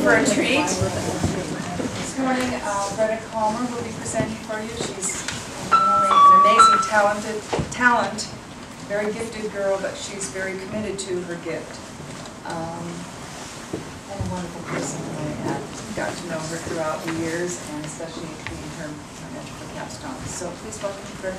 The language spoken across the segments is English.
for a treat. This morning, Brenna will be presenting for you. She's not only an amazing talent, very gifted girl, but she's very committed to her gift. And a wonderful person. I got to know her throughout the years, and especially being her mentor for Capstone. So please welcome Brenna.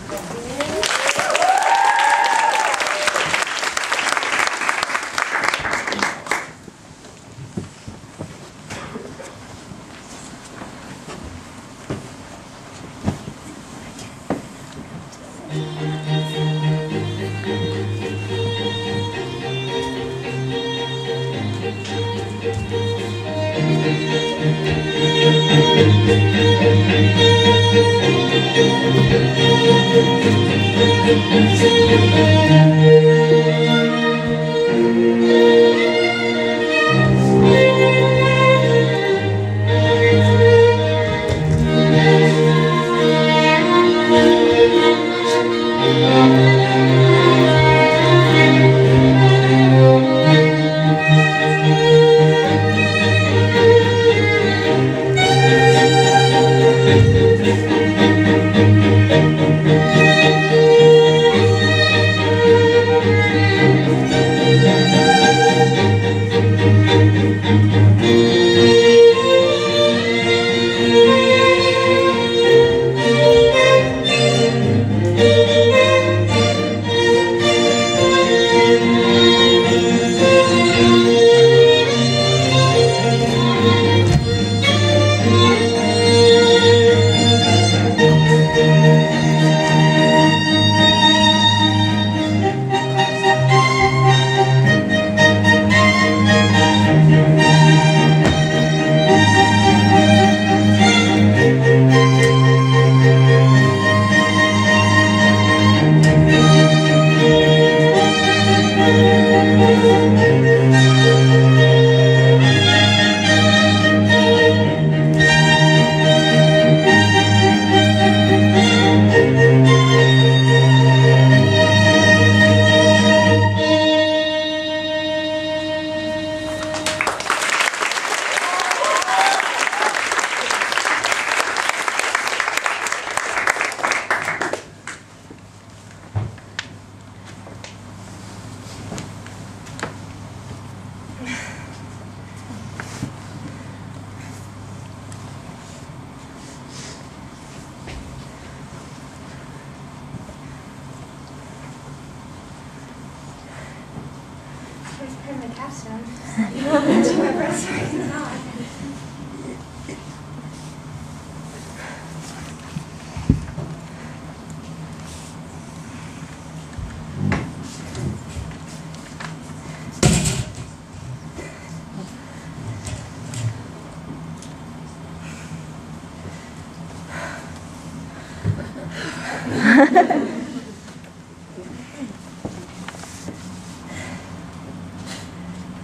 Capstone.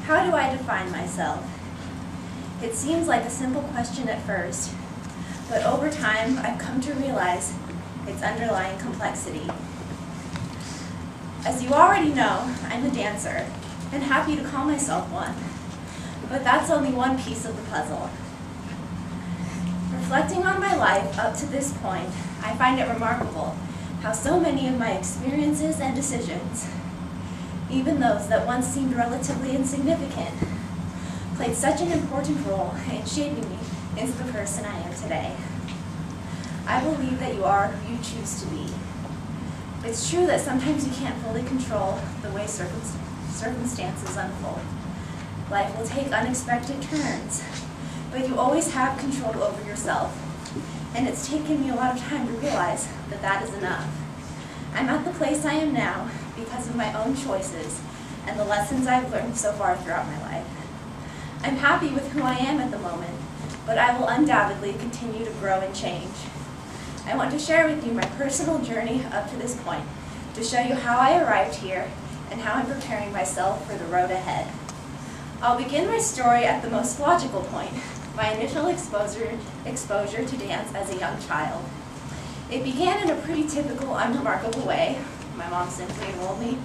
How do I define myself? It seems like a simple question at first, but over time I've come to realize its underlying complexity. As you already know, I'm a dancer, and happy to call myself one, but that's only one piece of the puzzle. Reflecting on my life up to this point, I find it remarkable how so many of my experiences and decisions, even those that once seemed relatively insignificant, played such an important role in shaping me into the person I am today. I believe that you are who you choose to be. It's true that sometimes you can't fully control the way circumstances unfold. Life will take unexpected turns, but you always have control over yourself. And it's taken me a lot of time to realize that that is enough. I'm at the place I am now because of my own choices and the lessons I've learned so far throughout my life. I'm happy with who I am at the moment, but I will undoubtedly continue to grow and change. I want to share with you my personal journey up to this point, to show you how I arrived here and how I'm preparing myself for the road ahead. I'll begin my story at the most logical point, my initial exposure to dance as a young child. It began in a pretty typical, unremarkable way. My mom simply enrolled me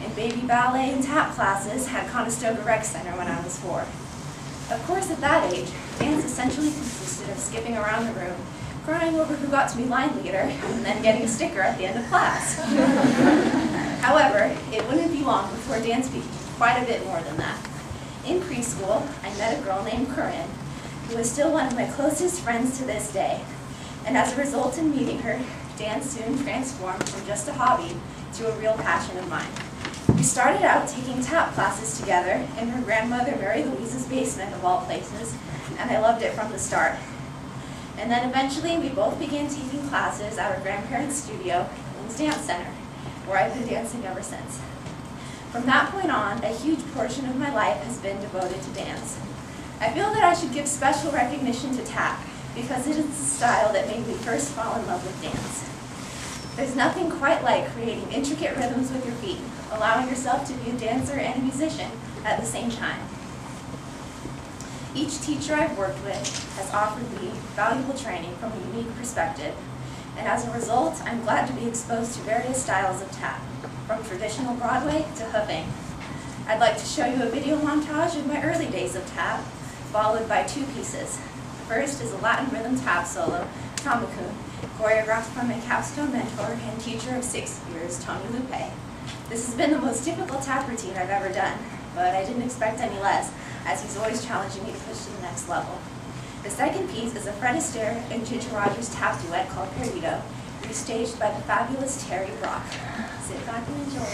in baby ballet and tap classes at Conestoga Rec Center when I was 4. Of course, at that age, dance essentially consisted of skipping around the room, crying over who got to be line leader, and then getting a sticker at the end of class. However, it wouldn't be long before dance became quite a bit more than that. In preschool, I met a girl named Corinne, who is still one of my closest friends to this day. And as a result of meeting her, dance soon transformed from just a hobby to a real passion of mine. We started out taking tap classes together in her grandmother Mary Louise's basement, of all places, and I loved it from the start. And then eventually we both began taking classes at our grandparents' studio in the dance center, where I've been dancing ever since. From that point on, a huge portion of my life has been devoted to dance. I feel that I should give special recognition to tap, because it is the style that made me first fall in love with dance. There's nothing quite like creating intricate rhythms with your feet, allowing yourself to be a dancer and a musician at the same time. Each teacher I've worked with has offered me valuable training from a unique perspective, and as a result, I'm glad to be exposed to various styles of tap, from traditional Broadway to hoofing. I'd like to show you a video montage of my early days of tap, followed by two pieces. The first is a Latin rhythm tap solo, Tamacun, choreographed by my Capstone mentor and teacher of 6 years, Loupe. This has been the most difficult tap routine I've ever done, but I didn't expect any less, as he's always challenging me to push to the next level. The second piece is a Astaire and Ginger Rogers tap duet called Perdido, restaged by the fabulous Terry Brock. Sit back and enjoy.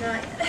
Not yet.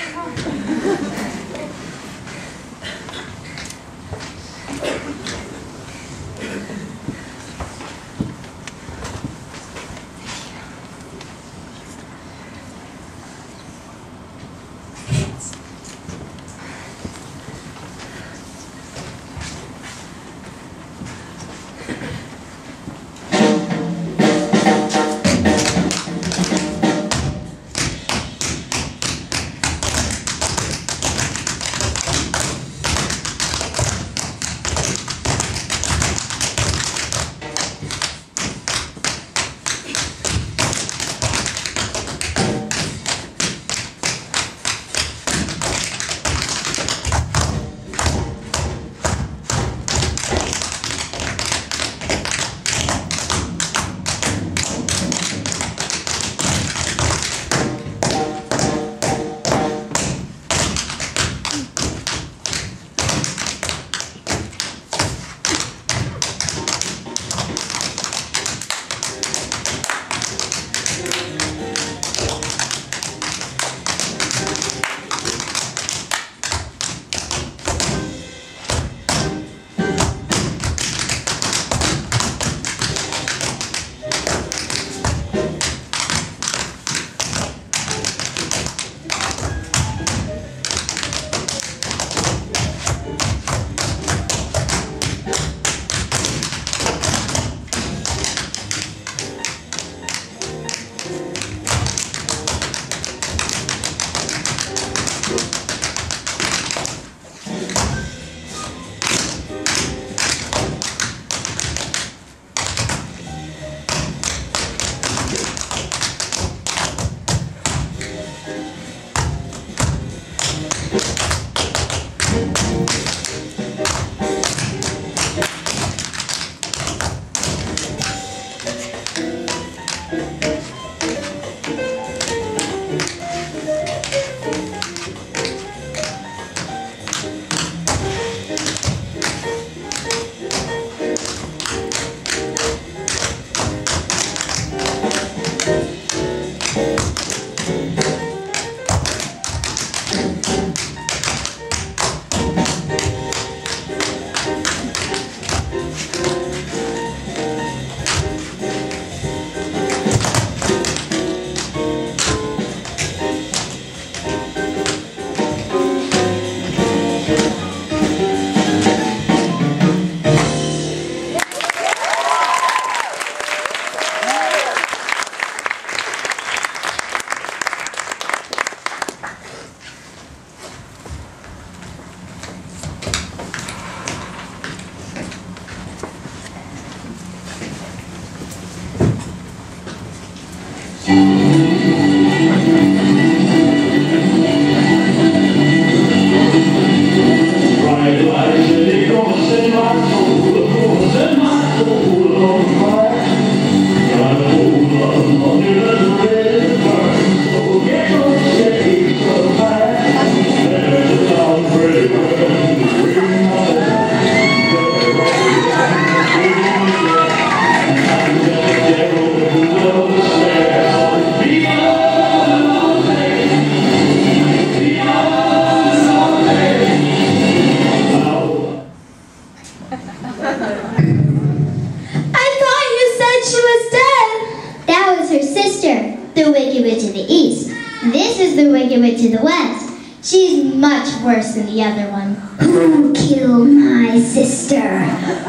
Worse than the other one. Who killed my sister?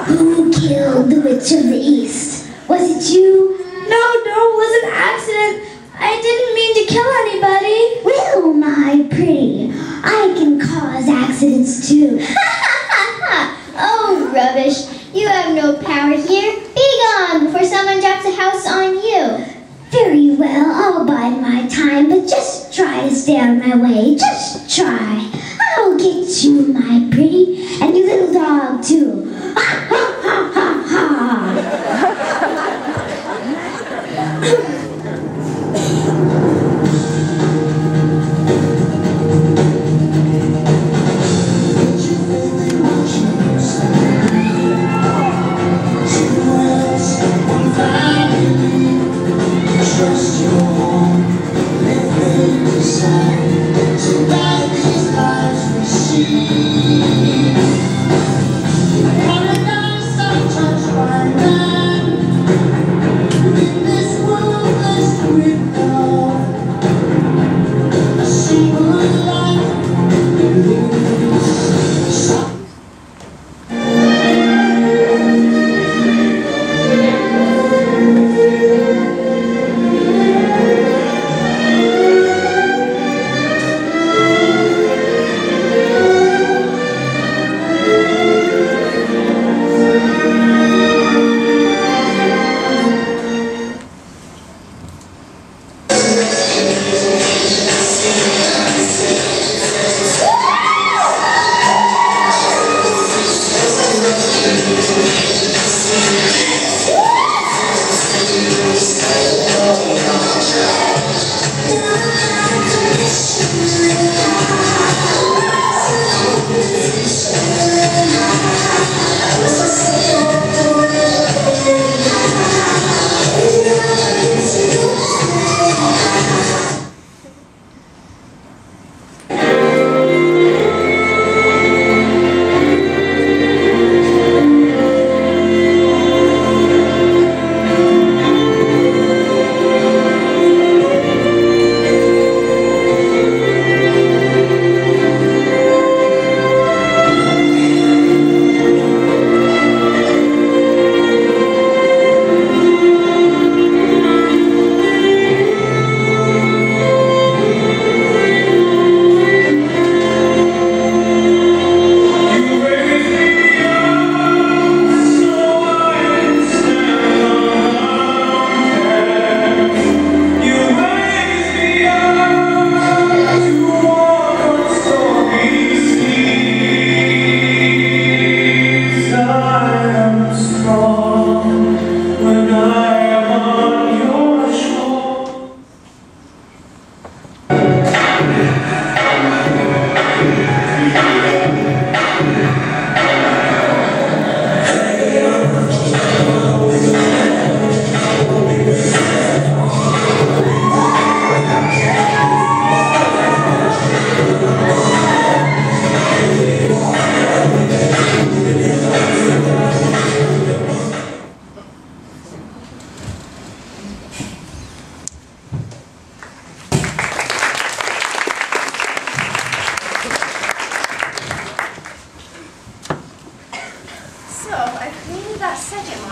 Who killed the Witch of the East? Was it you? No, it was an accident. I didn't mean to kill anybody. Well, my pretty, I can cause accidents too. Oh, rubbish. You have no power here. Be gone before someone drops a house on you. Very well, I'll bide my time, but just try to stay out of my way. Just try. I'll get you, my pretty, and you little dog, too. Ha, ha, ha, ha, ha. Trust your own living design.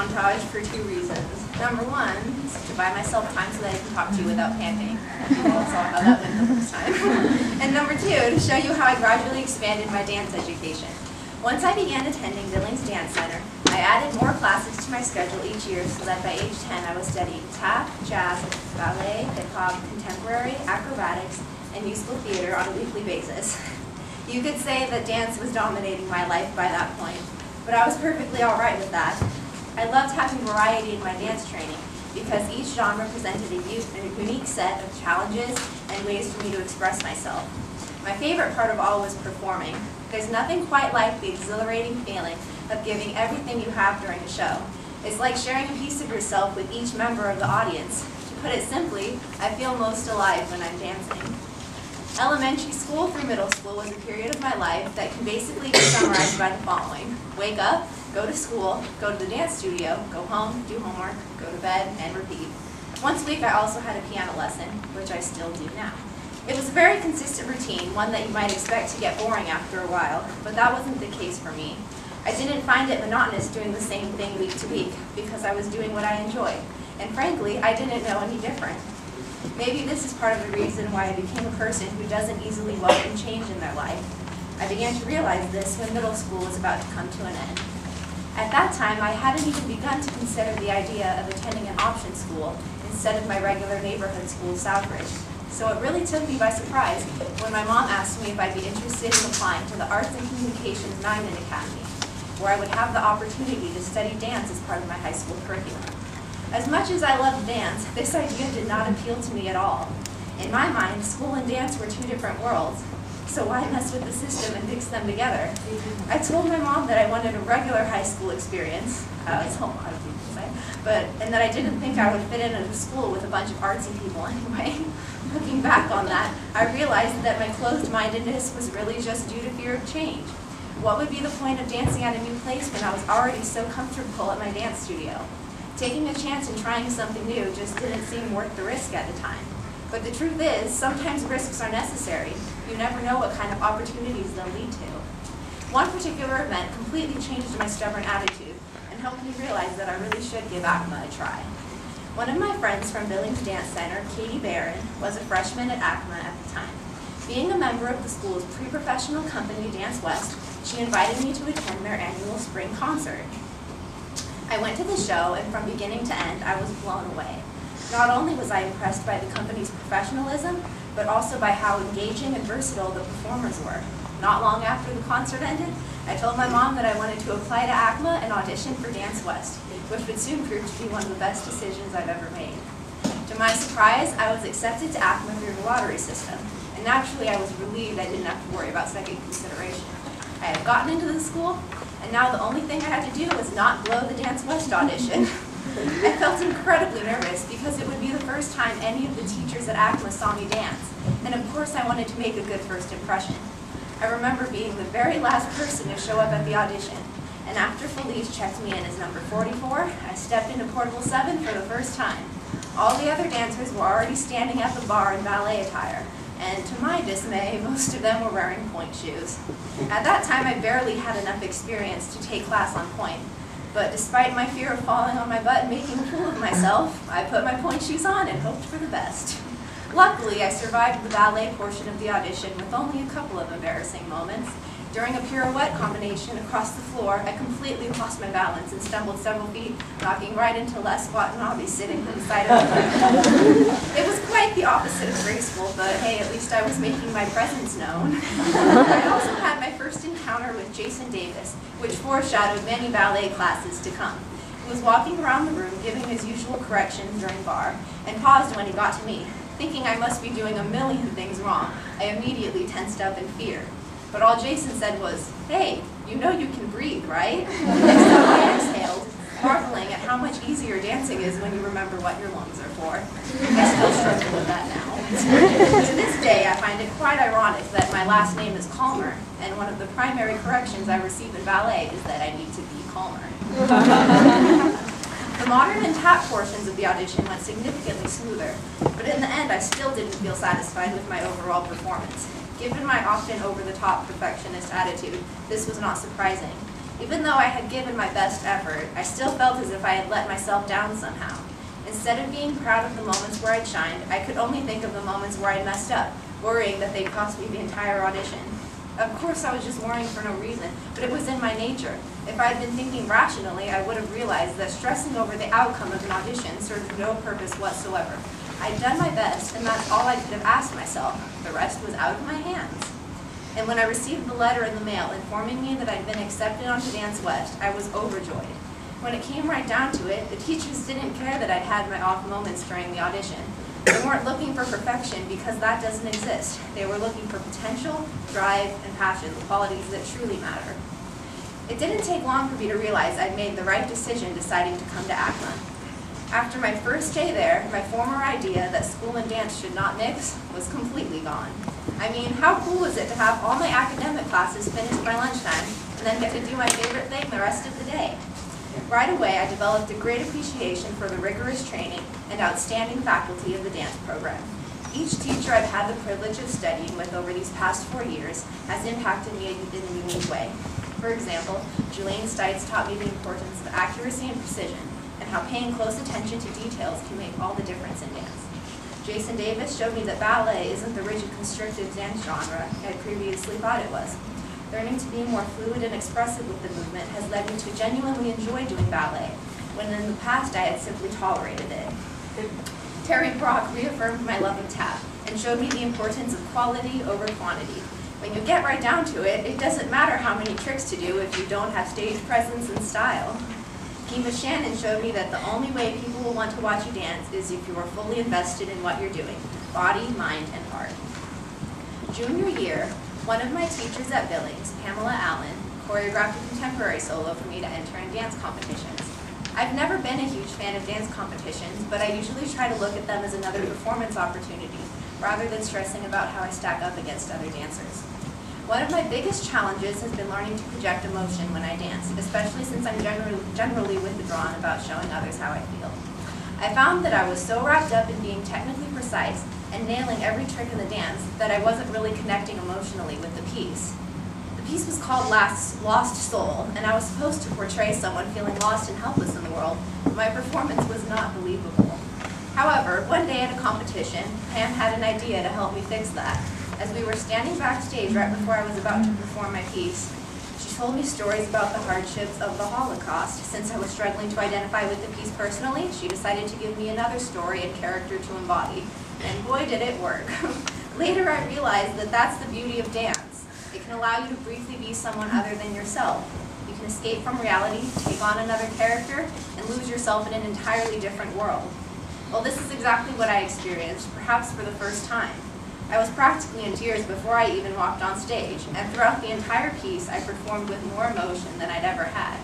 montage for 2 reasons. Number 1, is to buy myself time so that I can talk to you without panting. You all saw how that went the first time. And number 2, to show you how I gradually expanded my dance education. Once I began attending Billings Dance Center, I added more classes to my schedule each year so that by age 10 I was studying tap, jazz, ballet, hip-hop, contemporary, acrobatics, and musical theater on a weekly basis. You could say that dance was dominating my life by that point, but I was perfectly all right with that. I loved having variety in my dance training because each genre presented a unique set of challenges and ways for me to express myself. My favorite part of all was performing. There's nothing quite like the exhilarating feeling of giving everything you have during a show. It's like sharing a piece of yourself with each member of the audience. To put it simply, I feel most alive when I'm dancing. Elementary school through middle school was a period of my life that can basically be summarized by the following. Wake up, go to school, go to the dance studio, go home, do homework, go to bed, and repeat. Once a week I also had a piano lesson, which I still do now. It was a very consistent routine, one that you might expect to get boring after a while, but that wasn't the case for me. I didn't find it monotonous doing the same thing week to week because I was doing what I enjoyed, and frankly, I didn't know any different. Maybe this is part of the reason why I became a person who doesn't easily welcome change in their life. I began to realize this when middle school was about to come to an end. At that time, I hadn't even begun to consider the idea of attending an option school instead of my regular neighborhood school, Southridge. So it really took me by surprise when my mom asked me if I'd be interested in applying to the Arts and Communications Magnet Academy, where I would have the opportunity to study dance as part of my high school curriculum. As much as I loved dance, this idea did not appeal to me at all. In my mind, school and dance were 2 different worlds, so why mess with the system and mix them together? I told my mom that I wanted a regular high school experience, as a lot of people say, and that I didn't think I would fit in at a school with a bunch of artsy people anyway. Looking back on that, I realized that my closed-mindedness was really just due to fear of change. What would be the point of dancing at a new place when I was already so comfortable at my dance studio? Taking a chance and trying something new just didn't seem worth the risk at the time. But the truth is, sometimes risks are necessary. You never know what kind of opportunities they'll lead to. One particular event completely changed my stubborn attitude and helped me realize that I really should give ACMA a try. One of my friends from Billings Dance Center, Katie Barron, was a freshman at ACMA at the time. Being a member of the school's pre-professional company, Dance West, she invited me to attend their annual spring concert. I went to the show, and from beginning to end, I was blown away. Not only was I impressed by the company's professionalism, but also by how engaging and versatile the performers were. Not long after the concert ended, I told my mom that I wanted to apply to ACMA and audition for Dance West, which would soon prove to be one of the best decisions I've ever made. To my surprise, I was accepted to ACMA through the lottery system, and naturally I was relieved I didn't have to worry about second consideration. I had gotten into the school, and now the only thing I had to do was not blow the Dance West audition. I felt incredibly nervous because it would be the first time any of the teachers at ACMA saw me dance, and of course I wanted to make a good first impression. I remember being the very last person to show up at the audition, and after Felice checked me in as number 44, I stepped into Portable 7 for the first time. All the other dancers were already standing at the bar in ballet attire, and to my dismay, most of them were wearing pointe shoes. At that time, I barely had enough experience to take class on pointe, but despite my fear of falling on my butt and making a fool of myself, I put my pointe shoes on and hoped for the best. Luckily, I survived the ballet portion of the audition with only a couple of embarrassing moments. During a pirouette combination across the floor, I completely lost my balance and stumbled several feet, knocking right into Les Watanabe sitting beside me. It was quite the opposite of graceful, but hey, at least I was making my presence known. I also had my first encounter with Jason Davis, which foreshadowed many ballet classes to come. He was walking around the room giving his usual corrections during bar, and paused when he got to me. Thinking I must be doing a million things wrong, I immediately tensed up in fear. But all Jason said was, "Hey, you know you can breathe, right?" And so I exhaled, marveling at how much easier dancing is when you remember what your lungs are for. I still struggle with that now. To this day, I find it quite ironic that my last name is Calmer, and one of the primary corrections I receive in ballet is that I need to be calmer. The modern and tap portions of the audition went significantly smoother, but in the end I still didn't feel satisfied with my overall performance. Given my often over-the-top perfectionist attitude, this was not surprising. Even though I had given my best effort, I still felt as if I had let myself down somehow. Instead of being proud of the moments where I'd shined, I could only think of the moments where I'd messed up, worrying that they'd cost me the entire audition. Of course, I was just worrying for no reason, but it was in my nature. If I had been thinking rationally, I would have realized that stressing over the outcome of an audition served no purpose whatsoever. I'd done my best, and that's all I could have asked myself. The rest was out of my hands. And when I received the letter in the mail informing me that I'd been accepted onto Dance West, I was overjoyed. When it came right down to it, the teachers didn't care that I'd had my off moments during the audition. They weren't looking for perfection because that doesn't exist. They were looking for potential, drive, and passion, the qualities that truly matter. It didn't take long for me to realize I'd made the right decision deciding to come to ACMA. After my first day there, my former idea that school and dance should not mix was completely gone. I mean, how cool was it to have all my academic classes finished by lunchtime and then get to do my favorite thing the rest of the day? Right away, I developed a great appreciation for the rigorous training and outstanding faculty of the dance program. Each teacher I've had the privilege of studying with over these past 4 years has impacted me in a unique way. For example, Jelaine Stites taught me the importance of accuracy and precision, and how paying close attention to details can make all the difference in dance. Jason Davis showed me that ballet isn't the rigid, constricted dance genre I previously thought it was. Learning to be more fluid and expressive with the movement has led me to genuinely enjoy doing ballet, when in the past I had simply tolerated it. Terry Brock reaffirmed my love of tap and showed me the importance of quality over quantity. When you get right down to it, it doesn't matter how many tricks to do if you don't have stage presence and style. Shannon showed me that the only way people will want to watch you dance is if you are fully invested in what you're doing, body, mind, and heart. Junior year, one of my teachers at Billings, Pamela Allen, choreographed a contemporary solo for me to enter in dance competitions. I've never been a huge fan of dance competitions, but I usually try to look at them as another performance opportunity, rather than stressing about how I stack up against other dancers. One of my biggest challenges has been learning to project emotion when I dance, especially since I'm generally withdrawn about showing others how I feel. I found that I was so wrapped up in being technically precise and nailing every trick in the dance that I wasn't really connecting emotionally with the piece. The piece was called Lost Soul, and I was supposed to portray someone feeling lost and helpless in the world, but my performance was not believable. However, one day at a competition, Pam had an idea to help me fix that. As we were standing backstage right before I was about to perform my piece, she told me stories about the hardships of the Holocaust. Since I was struggling to identify with the piece personally, she decided to give me another story and character to embody. And boy, did it work. Later I realized that that's the beauty of dance. It can allow you to briefly be someone other than yourself. You can escape from reality, take on another character, and lose yourself in an entirely different world. Well, this is exactly what I experienced, perhaps for the first time. I was practically in tears before I even walked on stage, and throughout the entire piece, I performed with more emotion than I'd ever had.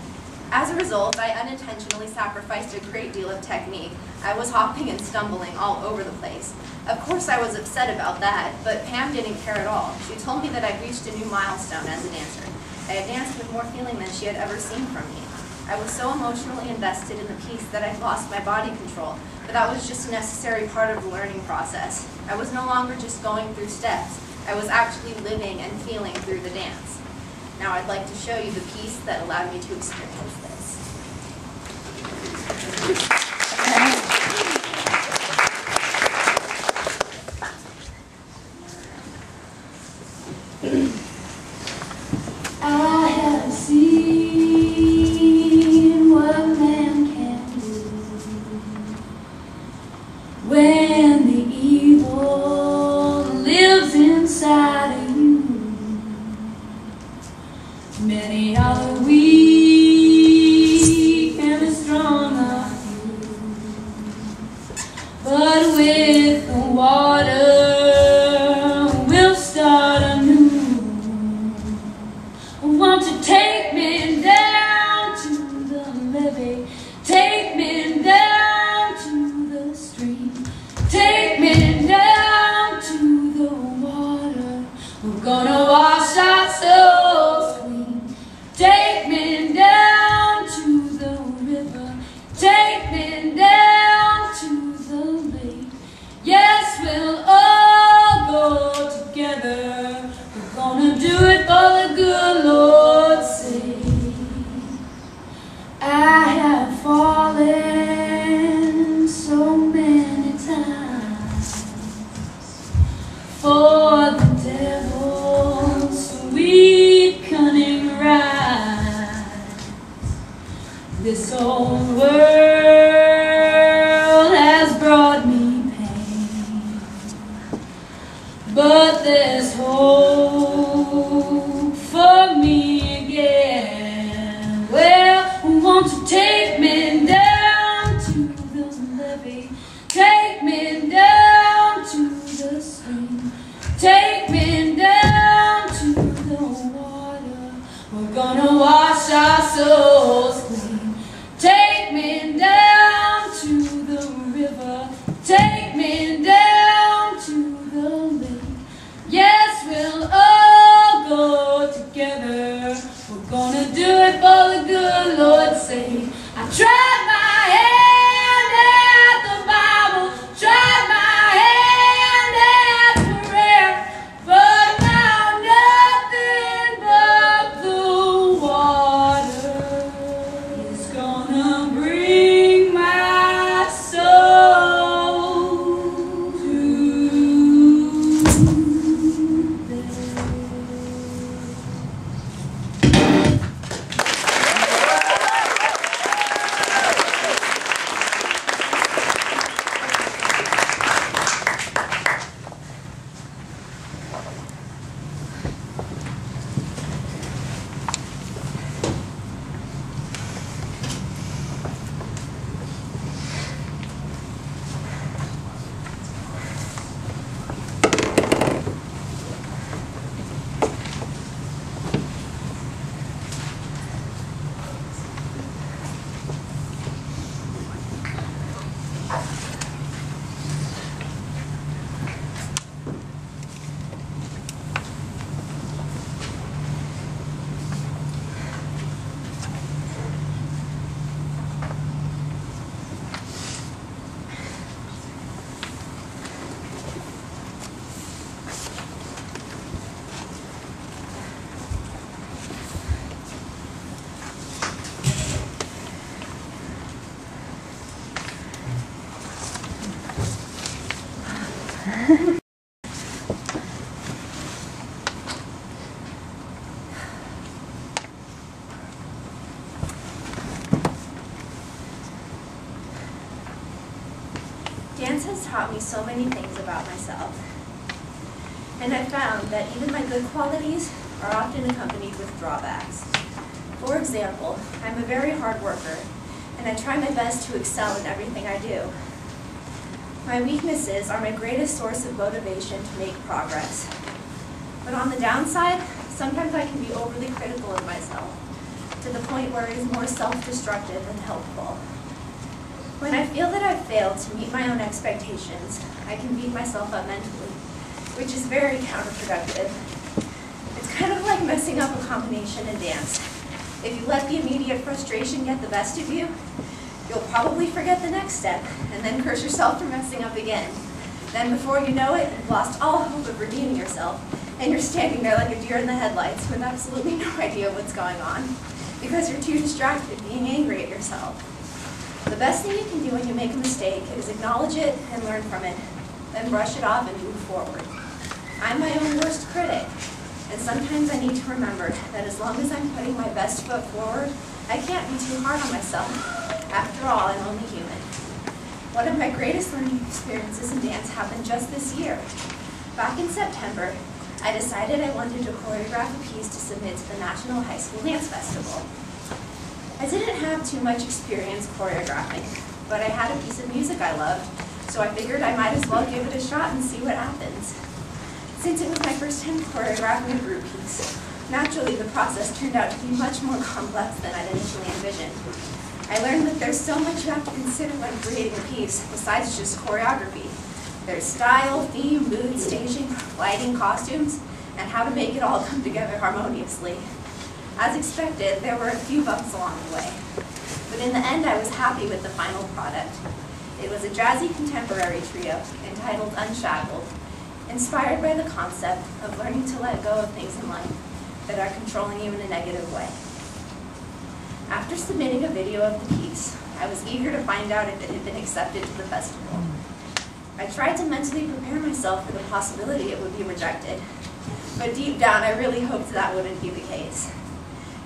As a result, I unintentionally sacrificed a great deal of technique. I was hopping and stumbling all over the place. Of course, I was upset about that, but Pam didn't care at all. She told me that I'd reached a new milestone as a dancer. I had danced with more feeling than she had ever seen from me. I was so emotionally invested in the piece that I'd lost my body control, but that was just a necessary part of the learning process. I was no longer just going through steps. I was actually living and feeling through the dance. Now I'd like to show you the piece that allowed me to experience this. I have seen what a man can do when the evil lives inside of you. Many are the weak and the strong are few, but with the water we'll start anew. Want to take me down to the levee, take me down to the stream, take me down to the water. We're gonna wash our souls clean. Take me down to the river, take me down to the lake. Yes, we'll all go together. We're gonna do it for the good Lord's sake. Dance has taught me so many things about myself. And I found that even my good qualities are often accompanied with drawbacks. For example, I'm a very hard worker, and I try my best to excel in everything I do. My weaknesses are my greatest source of motivation to make progress. But on the downside, sometimes I can be overly critical of myself, to the point where it is more self-destructive than helpful. When I feel that I've failed to meet my own expectations, I can beat myself up mentally, which is very counterproductive. It's kind of like messing up a combination in dance. If you let the immediate frustration get the best of you, you'll probably forget the next step, and then curse yourself for messing up again. Then before you know it, you've lost all hope of redeeming yourself, and you're standing there like a deer in the headlights with absolutely no idea what's going on, because you're too distracted being angry at yourself. The best thing you can do when you make a mistake is acknowledge it and learn from it, then brush it off and move forward. I'm my own worst critic, and sometimes I need to remember that as long as I'm putting my best foot forward, I can't be too hard on myself. After all, I'm only human. One of my greatest learning experiences in dance happened just this year. Back in September, I decided I wanted to choreograph a piece to submit to the National High School Dance Festival. I didn't have too much experience choreographing, but I had a piece of music I loved, so I figured I might as well give it a shot and see what happens. Since it was my first time choreographing a group piece, naturally the process turned out to be much more complex than I'd initially envisioned. I learned that there's so much you have to consider when creating a piece besides just choreography. There's style, theme, mood, staging, lighting, costumes, and how to make it all come together harmoniously. As expected, there were a few bumps along the way, but in the end I was happy with the final product. It was a jazzy contemporary trio entitled Unshackled, inspired by the concept of learning to let go of things in life that are controlling you in a negative way. After submitting a video of the piece, I was eager to find out if it had been accepted to the festival. I tried to mentally prepare myself for the possibility it would be rejected, but deep down I really hoped that wouldn't be the case.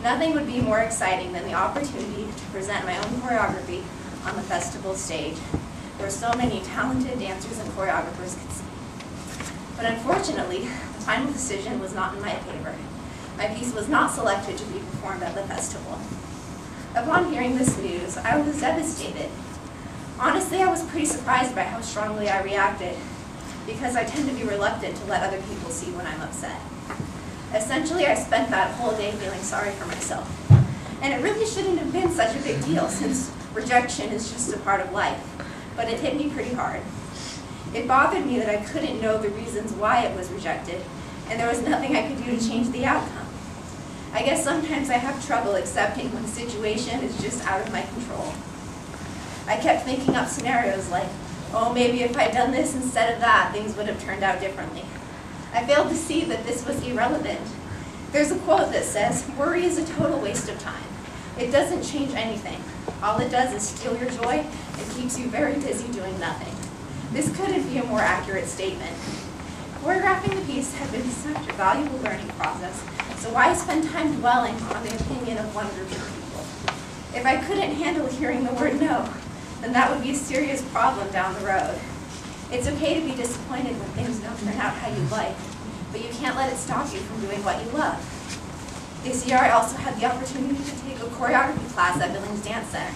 Nothing would be more exciting than the opportunity to present my own choreography on the festival stage, where so many talented dancers and choreographers could see. But unfortunately, the final decision was not in my favor. My piece was not selected to be performed at the festival. Upon hearing this news, I was devastated. Honestly, I was pretty surprised by how strongly I reacted, because I tend to be reluctant to let other people see when I'm upset. Essentially, I spent that whole day feeling sorry for myself. And it really shouldn't have been such a big deal, since rejection is just a part of life. But it hit me pretty hard. It bothered me that I couldn't know the reasons why it was rejected, and there was nothing I could do to change the outcome. I guess sometimes I have trouble accepting when a situation is just out of my control. I kept thinking up scenarios like, oh, maybe if I'd done this instead of that, things would have turned out differently. I failed to see that this was irrelevant. There's a quote that says, worry is a total waste of time. It doesn't change anything. All it does is steal your joy and keeps you very busy doing nothing. This couldn't be a more accurate statement. Choreographing the piece had been such a valuable learning process, so why spend time dwelling on the opinion of one group of people? If I couldn't handle hearing the word no, then that would be a serious problem down the road. It's okay to be disappointed when things don't turn out how you'd like, but you can't let it stop you from doing what you love. This year I also had the opportunity to take a choreography class at Billings Dance Center,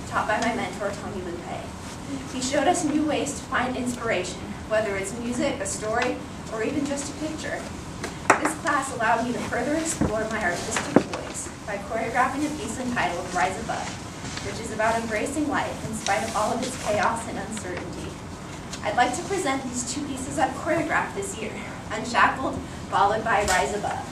taught by my mentor, Loupe. He showed us new ways to find inspiration, whether it's music, a story, or even just a picture. This class allowed me to further explore my artistic voice by choreographing a piece entitled Rise Above, which is about embracing life in spite of all of its chaos and uncertainty. I'd like to present these two pieces I've choreographed this year, Unshackled, followed by Rise Above.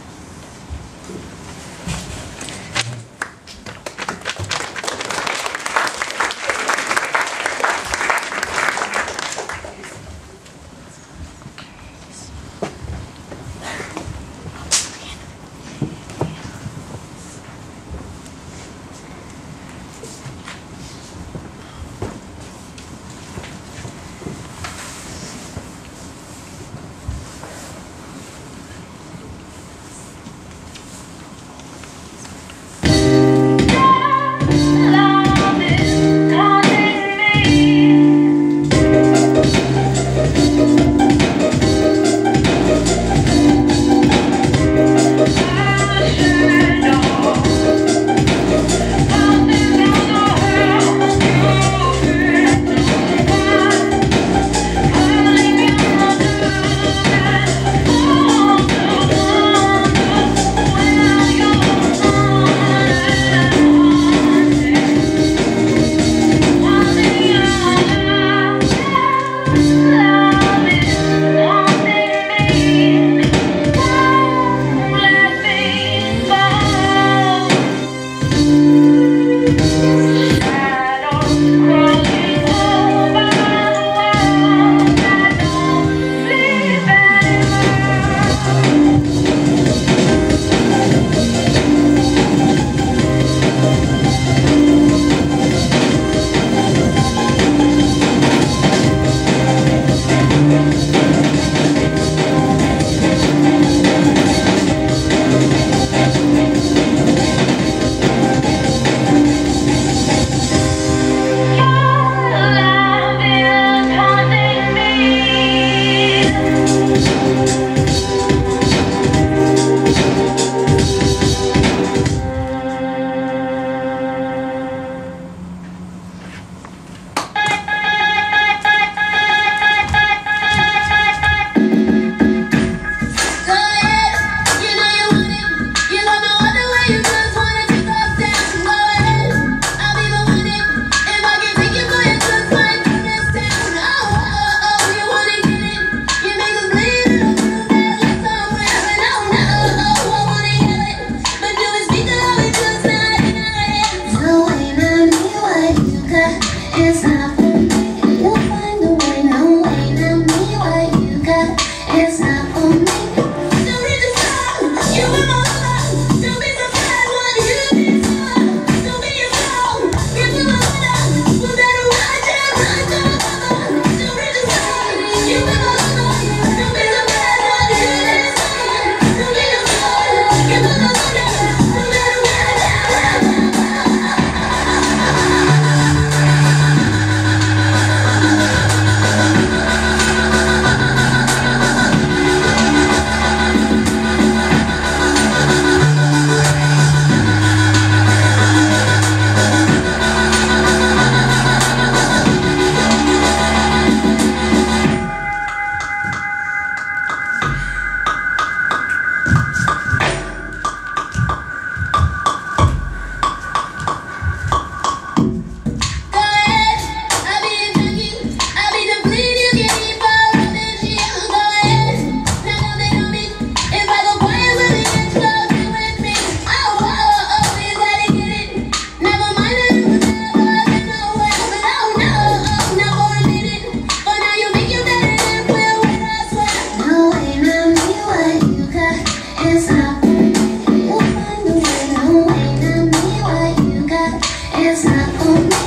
stop. You'll find a way to win on me. What you got is not on me.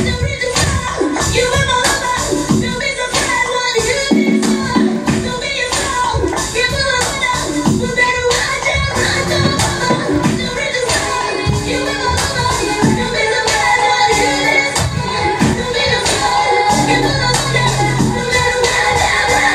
Don't read the song. You will know about. Don't be surprised when you hear this song. Don't be a song. Give a look out. We better watch out. Don't read the song. You will know about. Don't be surprised when you hear this song. Don't be a song. Give a look out. We better watch out.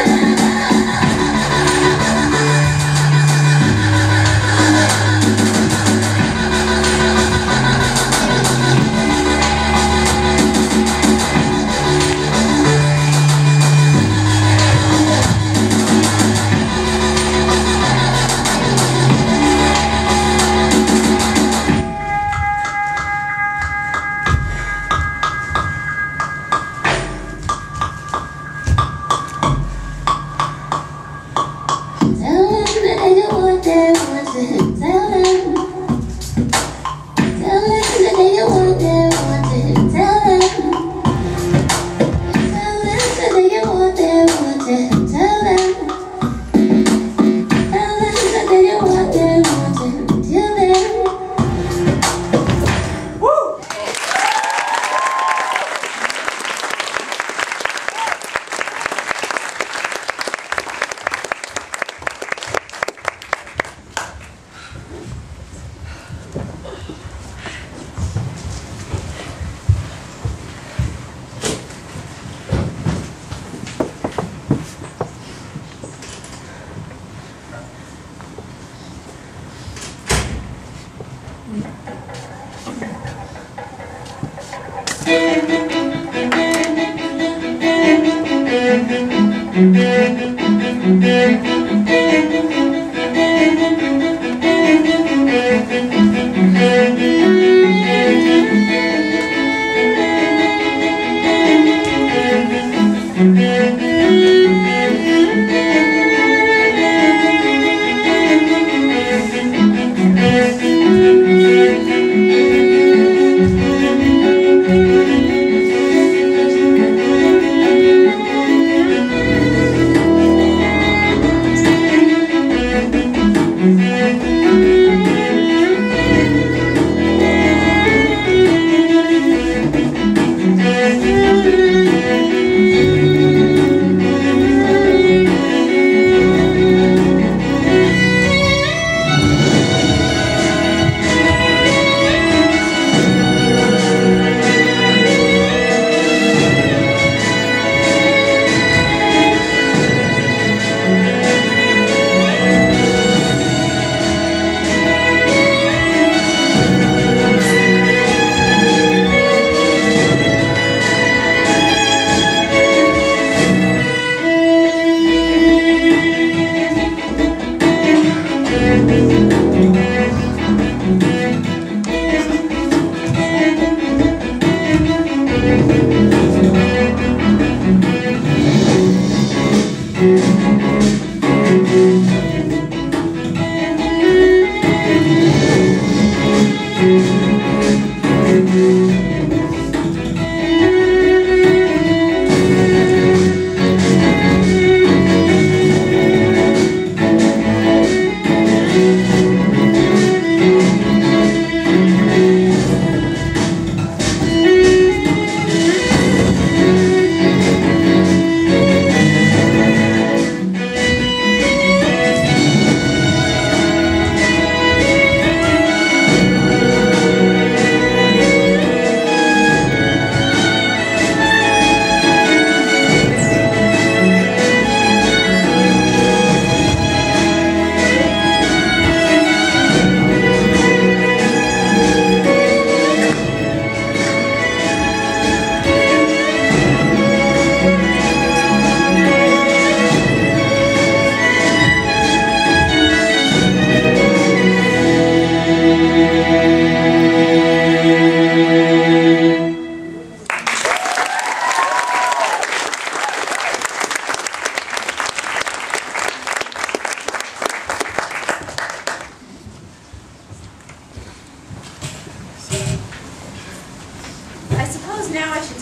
Tell them that they get what they want to him. Tell them. Tell them that they get what they want to him. Tell them. Tell them that they get what they want to him. Tell them. Tell them that they get what they want to him. Tell them.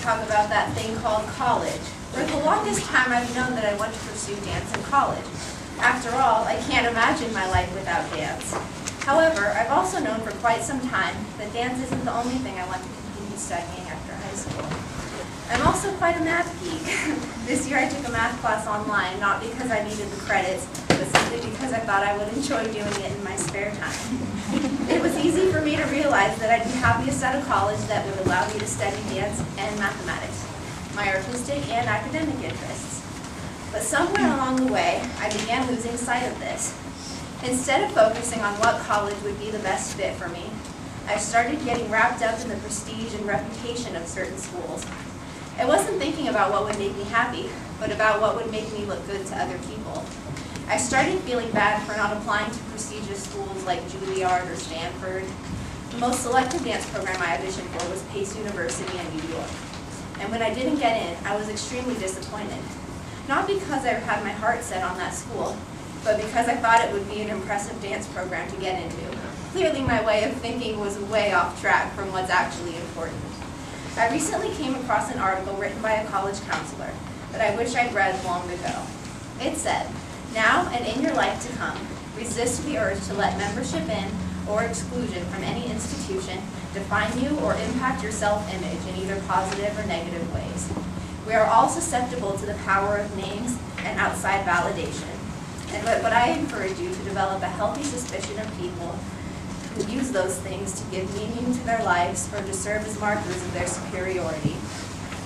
talk about that thing called college. For the longest time, I've known that I want to pursue dance in college. After all, I can't imagine my life without dance. However, I've also known for quite some time that dance isn't the only thing I want to continue studying after high school. I'm also quite a math geek. This year I took a math class online, not because I needed the credits, but simply because I thought I would enjoy doing it in my spare time. It was easy for me to realize that I'd be happiest at a college that would allow me to study dance and mathematics, my artistic and academic interests. But somewhere along the way, I began losing sight of this. Instead of focusing on what college would be the best fit for me, I started getting wrapped up in the prestige and reputation of certain schools. I wasn't thinking about what would make me happy, but about what would make me look good to other people. I started feeling bad for not applying to prestigious schools like Juilliard or Stanford. The most selective dance program I auditioned for was Pace University in New York. And when I didn't get in, I was extremely disappointed. Not because I had my heart set on that school, but because I thought it would be an impressive dance program to get into. Clearly my way of thinking was way off track from what's actually important. I recently came across an article written by a college counselor that I wish I'd read long ago. It said, "Now and in your life to come, resist the urge to let membership in or exclusion from any institution define you or impact your self-image in either positive or negative ways. We are all susceptible to the power of names and outside validation. But I encourage you to develop a healthy suspicion of people who use those things to give meaning to their lives or to serve as markers of their superiority.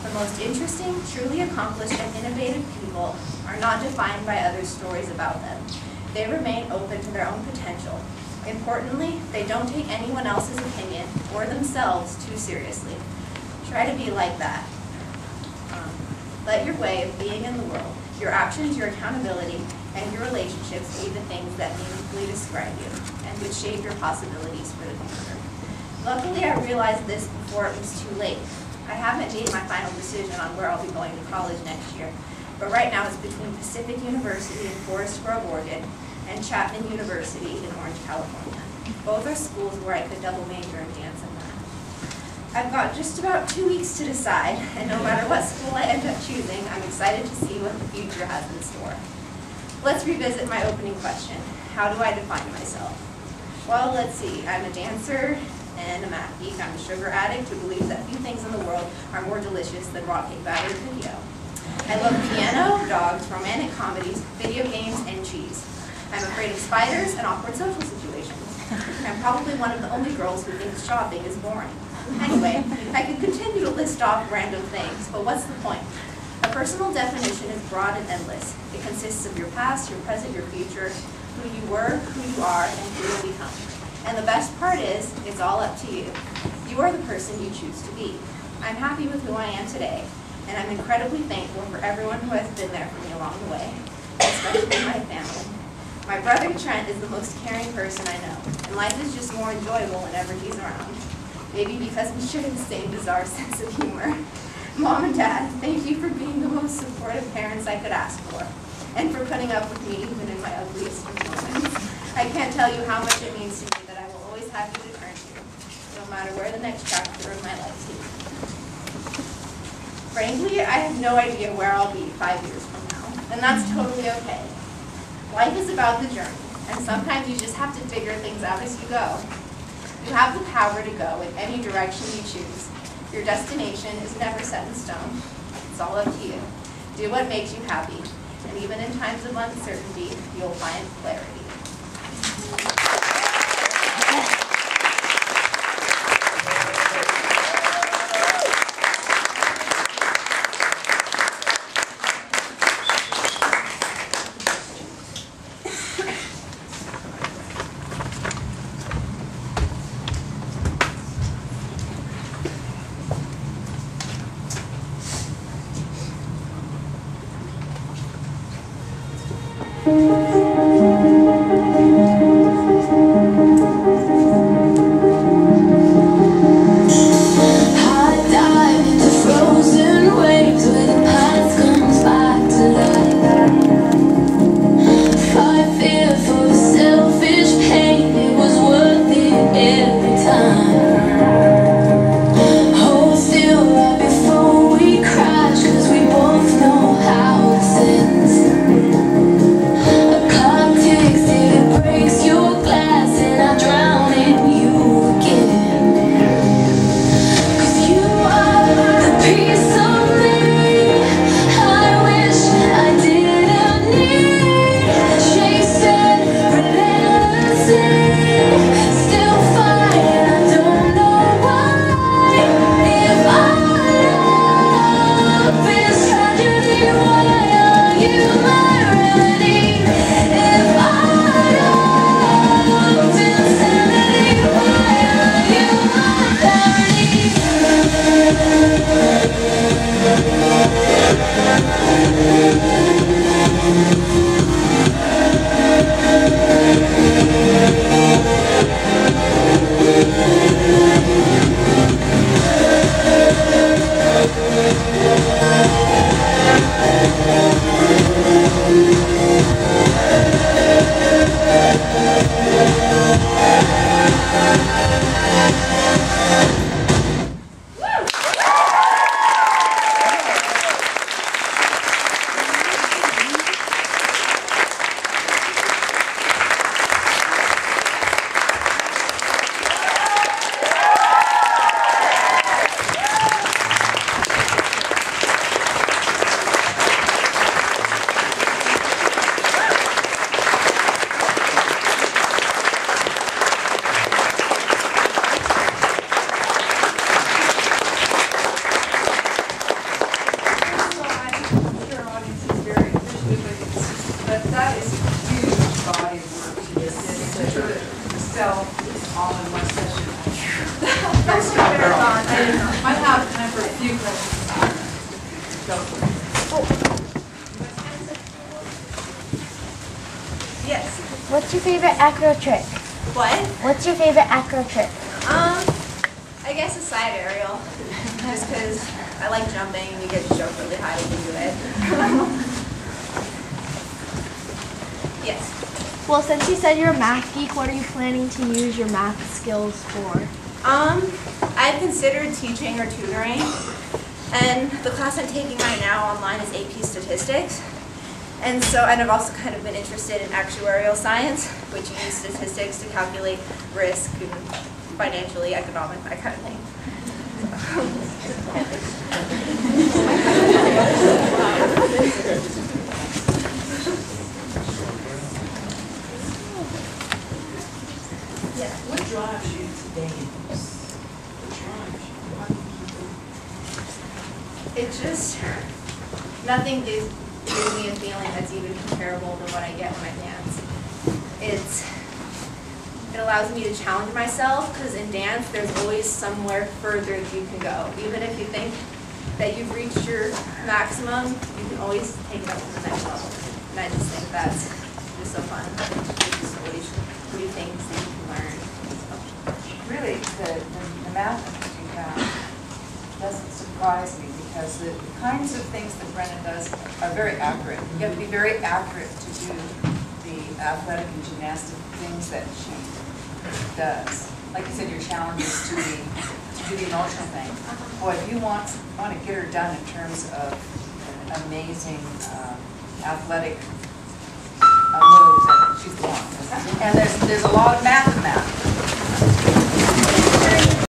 The most interesting, truly accomplished, and innovative people are not defined by others' stories about them. They remain open to their own potential. Importantly, they don't take anyone else's opinion or themselves too seriously. Try to be like that. Let your way of being in the world, your actions, your accountability, and your relationships be the things that meaningfully describe you and which shape your possibilities for the future." Luckily, I realized this before it was too late. I haven't made my final decision on where I'll be going to college next year, but right now it's between Pacific University in Forest Grove, Oregon, and Chapman University in Orange, California. Both are schools where I could double major in dance and math. I've got just about 2 weeks to decide, and no matter what school I end up choosing, I'm excited to see what the future has in store. Let's revisit my opening question. How do I define myself? Well, let's see. I'm a dancer and a math geek. I'm a sugar addict who believes that few things in the world are more delicious than raw cake batter and cookie dough. I love piano, dogs, romantic comedies, video games, and cheese. I'm afraid of spiders and awkward social situations. I'm probably one of the only girls who thinks shopping is boring. Anyway, I could continue to list off random things, but what's the point? A personal definition is broad and endless. It consists of your past, your present, your future, who you were, who you are, and who you'll become. And the best part is, it's all up to you. You are the person you choose to be. I'm happy with who I am today, and I'm incredibly thankful for everyone who has been there for me along the way, especially my family. My brother Trent is the most caring person I know, and life is just more enjoyable whenever he's around. Maybe because we share the same bizarre sense of humor. Mom and Dad, thank you for being the most supportive parents I could ask for, and for putting up with me even in my ugliest of moments. I can't tell you how much it means to me that I will always have you to turn to, no matter where the next chapter of my life takes me. Frankly, I have no idea where I'll be 5 years from now, and that's totally okay. Life is about the journey, and sometimes you just have to figure things out as you go. You have the power to go in any direction you choose. Your destination is never set in stone. It's all up to you. Do what makes you happy, and even in times of uncertainty, you'll find clarity. Estelle all in one session. Nice job, girl. I have time for a few questions. Go for it. Yes. What's your favorite acro trick? What? What's your favorite acro trick? I guess a side aerial. Just because I like jumping and you get to jump really high when you do it. Yes. Well, since you said you're a math geek, what are you planning to use your math skills for? I've considered teaching or tutoring, and the class I'm taking right now online is AP Statistics. And I've also kind of been interested in actuarial science, which uses statistics to calculate risk and financially, economic, that kind of thing. Yeah. What drives you to dance? What drives you? Why do you do it? It just, nothing gives me a feeling that's even comparable to what I get when I dance. It allows me to challenge myself, because in dance there's always somewhere further you can go. Even if you think that you've reached your maximum, you can always take it up to the next level. And I just think that's just so fun. Just always new things that you can learn. Really, the math that you have doesn't surprise me, because the kinds of things that Brenna does are very accurate. You have to be very accurate to do the athletic and gymnastic things that she does. Like you said, your challenge is to do the emotional thing. Boy, if you want to get her done in terms of amazing athletic moves, she's the one. And there's a lot of math in that.